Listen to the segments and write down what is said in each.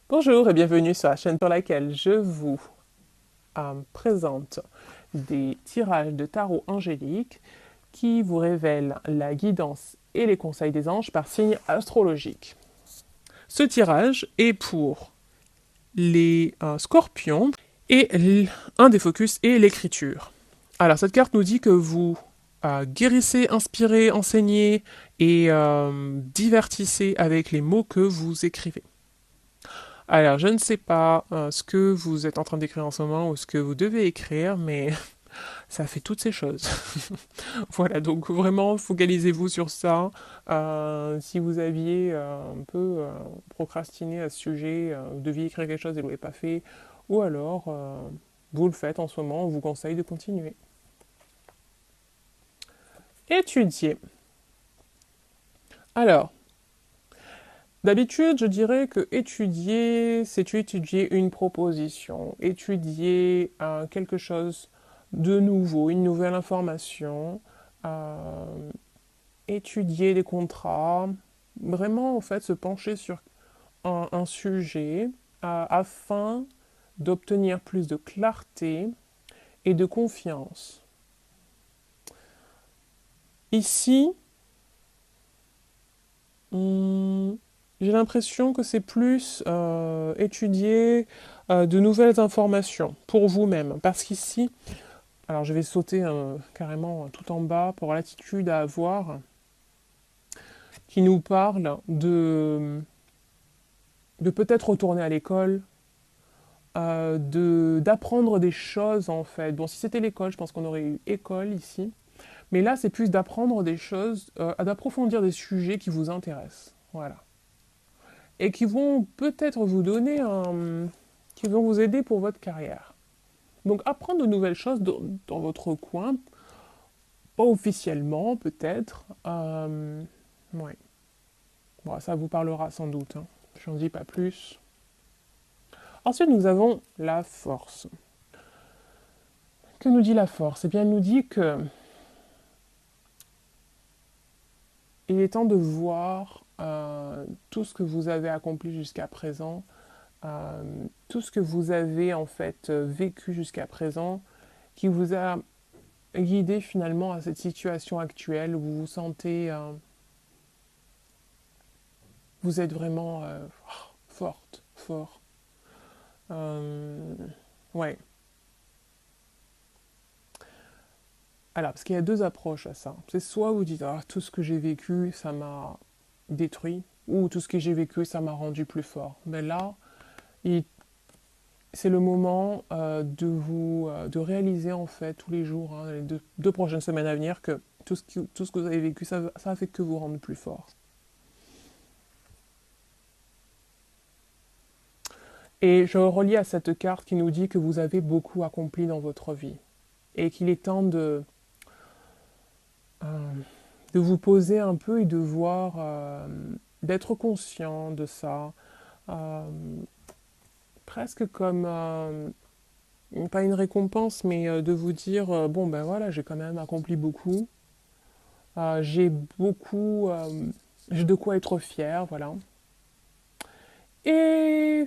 Bonjour et bienvenue sur la chaîne sur laquelle je vous présente des tirages de tarot angélique qui vous révèlent la guidance et les conseils des anges par signe astrologique. Ce tirage est pour les scorpions et un des focus est l'écriture. Alors cette carte nous dit que vous guérissez, inspirez, enseignez et divertissez avec les mots que vous écrivez. Alors, je ne sais pas ce que vous êtes en train d'écrire en ce moment ou ce que vous devez écrire, mais ça fait toutes ces choses. Voilà, donc vraiment, focalisez-vous sur ça. Si vous aviez un peu procrastiné à ce sujet, vous deviez écrire quelque chose et vous ne l'avez pas fait, ou alors vous le faites en ce moment, on vous conseille de continuer. Étudier. Alors, d'habitude, je dirais que étudier, c'est étudier une proposition, étudier quelque chose de nouveau, une nouvelle information, euh, étudier des contrats, vraiment en fait se pencher sur un sujet afin d'obtenir plus de clarté et de confiance. Ici, hmm, j'ai l'impression que c'est plus étudier de nouvelles informations pour vous-même. Parce qu'ici, alors je vais sauter carrément tout en bas pour l'attitude à avoir, qui nous parle de peut-être retourner à l'école, d'apprendre des choses en fait. Bon, si c'était l'école, je pense qu'on aurait eu école ici. Mais là, c'est plus d'apprendre des choses, d'approfondir des sujets qui vous intéressent. Voilà. Et qui vont peut-être vous donner un... qui vont vous aider pour votre carrière. Donc apprendre de nouvelles choses dans votre coin, pas officiellement peut-être. Ouais. Bon, ça vous parlera sans doute. Hein. Je n'en dis pas plus. Ensuite, nous avons la force. Que nous dit la force? Eh bien, elle nous dit que il est temps de voir tout ce que vous avez accompli jusqu'à présent, tout ce que vous avez en fait vécu jusqu'à présent, qui vous a guidé finalement à cette situation actuelle où vous vous sentez, vous êtes vraiment forte, fort. Euh, ouais. Alors, parce qu'il y a deux approches à ça. C'est soit vous dites, ah, tout ce que j'ai vécu, ça m'a détruit, ou tout ce que j'ai vécu, ça m'a rendu plus fort. Mais là, c'est le moment de réaliser en fait tous les jours, hein, les deux prochaines semaines à venir, que tout ce que vous avez vécu, ça a fait que vous rendre plus fort. Et je relis à cette carte qui nous dit que vous avez beaucoup accompli dans votre vie et qu'il est temps euh, de vous poser un peu et de voir, d'être conscient de ça, euh, presque comme, pas une récompense, mais de vous dire, bon ben voilà, j'ai quand même accompli beaucoup, j'ai beaucoup, j'ai de quoi être fier, voilà. Et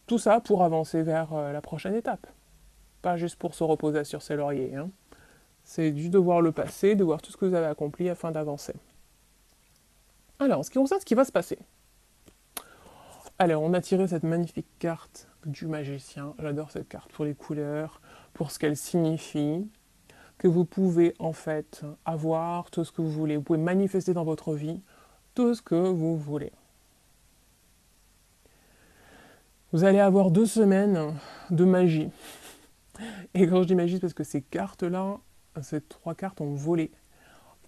tout ça pour avancer vers la prochaine étape, pas juste pour se reposer sur ses lauriers, hein. C'est juste de voir le passé, de voir tout ce que vous avez accompli afin d'avancer. Alors, en ce qui concerne ce qui va se passer. Alors, on a tiré cette magnifique carte du magicien. J'adore cette carte pour les couleurs, pour ce qu'elle signifie, que vous pouvez en fait avoir tout ce que vous voulez. Vous pouvez manifester dans votre vie tout ce que vous voulez. Vous allez avoir 2 semaines de magie. Et quand je dis magie, c'est parce que ces cartes-là, ces trois cartes ont volé.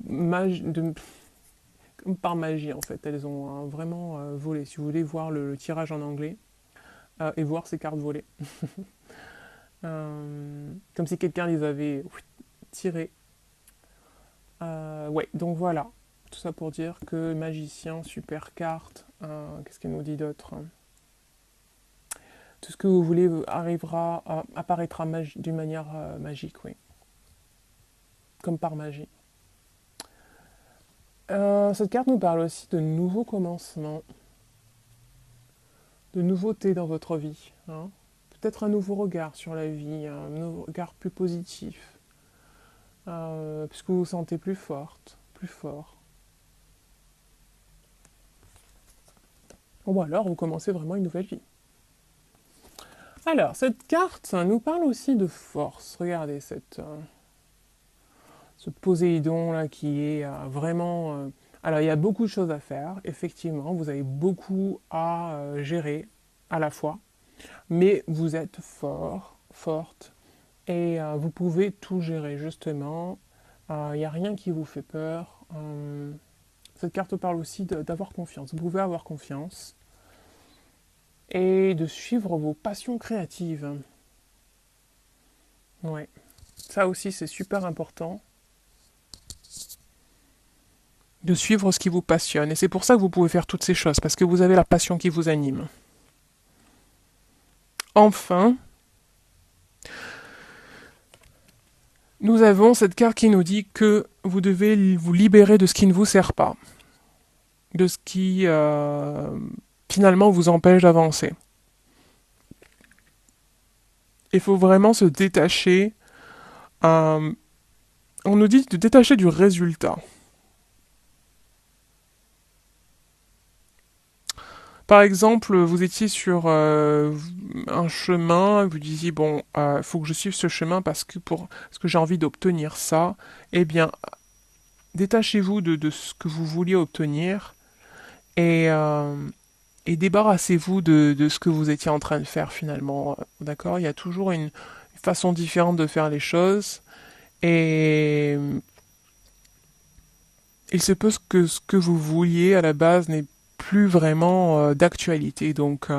Comme par magie en fait, elles ont vraiment volé. Si vous voulez voir le tirage en anglais et voir ces cartes voler. Comme si quelqu'un les avait tirées. Ouais, donc voilà. Tout ça pour dire que magicien, super carte. Qu'est-ce qu'elle nous dit d'autre? Tout ce que vous voulez arrivera, apparaîtra d'une manière magique, oui. Comme par magie. Cette carte nous parle aussi de nouveaux commencements. de nouveautés dans votre vie, hein. Peut-être un nouveau regard sur la vie, un nouveau regard plus positif, puisque vous vous sentez plus forte, plus fort. Ou alors vous commencez vraiment une nouvelle vie. Alors, cette carte nous parle aussi de force. Regardez ce Poséidon là qui est vraiment... Alors, il y a beaucoup de choses à faire, effectivement. Vous avez beaucoup à gérer à la fois. Mais vous êtes fort, forte. Et vous pouvez tout gérer, justement. Il n'y a rien qui vous fait peur. Cette carte parle aussi d'avoir confiance. Vous pouvez avoir confiance. Et de suivre vos passions créatives. Ouais. Ça aussi, c'est super important. De suivre ce qui vous passionne. Et c'est pour ça que vous pouvez faire toutes ces choses, parce que vous avez la passion qui vous anime. Enfin, nous avons cette carte qui nous dit que vous devez vous libérer de ce qui ne vous sert pas. De ce qui, finalement, vous empêche d'avancer. Il faut vraiment se détacher. On nous dit de détacher du résultat. Par exemple, vous étiez sur un chemin, vous disiez bon, il faut que je suive ce chemin parce que j'ai envie d'obtenir ça. Eh bien, détachez-vous de ce que vous vouliez obtenir et, euh, et débarrassez-vous de ce que vous étiez en train de faire finalement. D'accord? Il y a toujours une façon différente de faire les choses et il se peut que ce que vous vouliez à la base n'est plus vraiment d'actualité. Donc,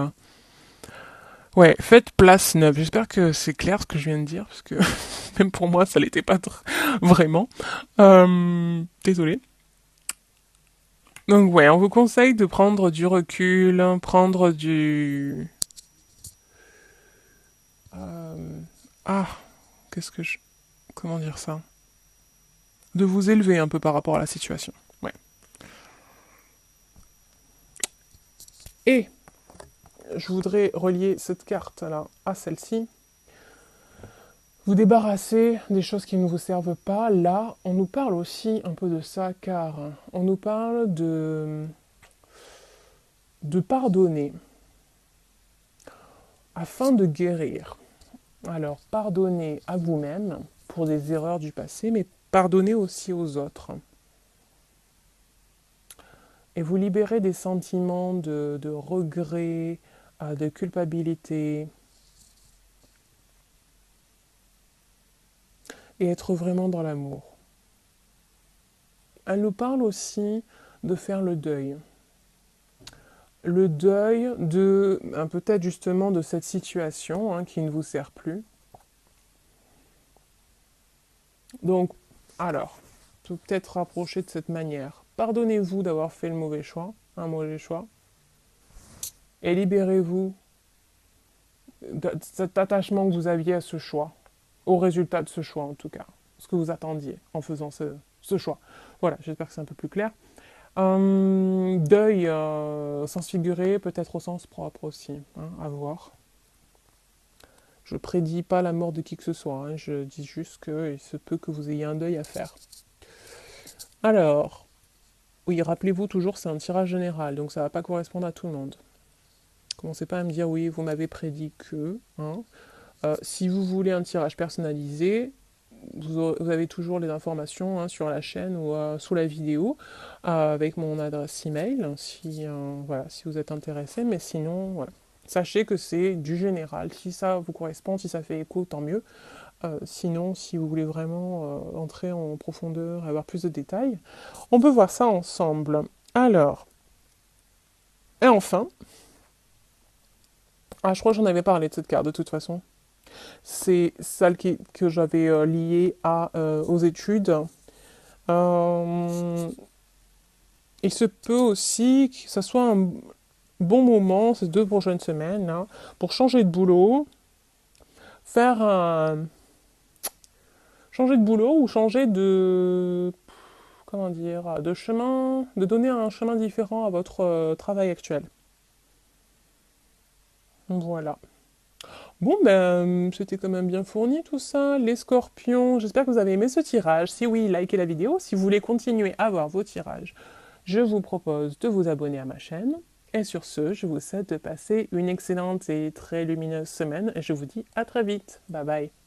ouais, faites place neuve. J'espère que c'est clair ce que je viens de dire, parce que même pour moi, ça l'était pas vraiment. Désolé. Donc, ouais, on vous conseille de prendre du recul, prendre du... euh, Ah, qu'est-ce que je... Comment dire ça? De vous élever un peu par rapport à la situation. Ouais. Et je voudrais relier cette carte-là à celle-ci. Vous débarrasser des choses qui ne vous servent pas. Là, on nous parle aussi un peu de ça, car on nous parle de pardonner afin de guérir. Alors, pardonnez à vous-même pour des erreurs du passé, mais pardonnez aussi aux autres. Et vous libérez des sentiments de regret, de culpabilité, et être vraiment dans l'amour. Elle nous parle aussi de faire le deuil. Le deuil de peut-être justement de cette situation qui ne vous sert plus. Donc, alors, peut-être rapprocher de cette manière. Pardonnez-vous d'avoir fait le mauvais choix, un mauvais choix, et libérez-vous de cet attachement que vous aviez à ce choix, au résultat de ce choix en tout cas, ce que vous attendiez en faisant ce choix. Voilà, j'espère que c'est un peu plus clair. Deuil, sens figuré, peut-être au sens propre aussi, à voir. Je prédis pas la mort de qui que ce soit, je dis juste qu'il se peut que vous ayez un deuil à faire. Alors, oui, rappelez-vous toujours, c'est un tirage général, donc ça va pas correspondre à tout le monde. Commencez pas à me dire, oui, vous m'avez prédit que. Si vous voulez un tirage personnalisé, vous avez toujours les informations sur la chaîne ou sous la vidéo avec mon adresse email si, voilà, si vous êtes intéressé. Mais sinon, voilà. Sachez que c'est du général. Si ça vous correspond, si ça fait écho, tant mieux. Sinon, si vous voulez vraiment entrer en profondeur, avoir plus de détails, on peut voir ça ensemble. Alors, et enfin, je crois que j'en avais parlé de cette carte de toute façon. C'est celle que j'avais liée aux études. Euh, il se peut aussi que ce soit un bon moment, ces 2 prochaines semaines, pour changer de boulot, faire un... changer de boulot ou changer de... comment dire, de chemin, de donner un chemin différent à votre travail actuel. Voilà. Bon, ben, c'était quand même bien fourni tout ça. Les scorpions, j'espère que vous avez aimé ce tirage. Si oui, likez la vidéo. Si vous voulez continuer à voir vos tirages, je vous propose de vous abonner à ma chaîne. Et sur ce, je vous souhaite de passer une excellente et très lumineuse semaine et je vous dis à très vite. Bye bye.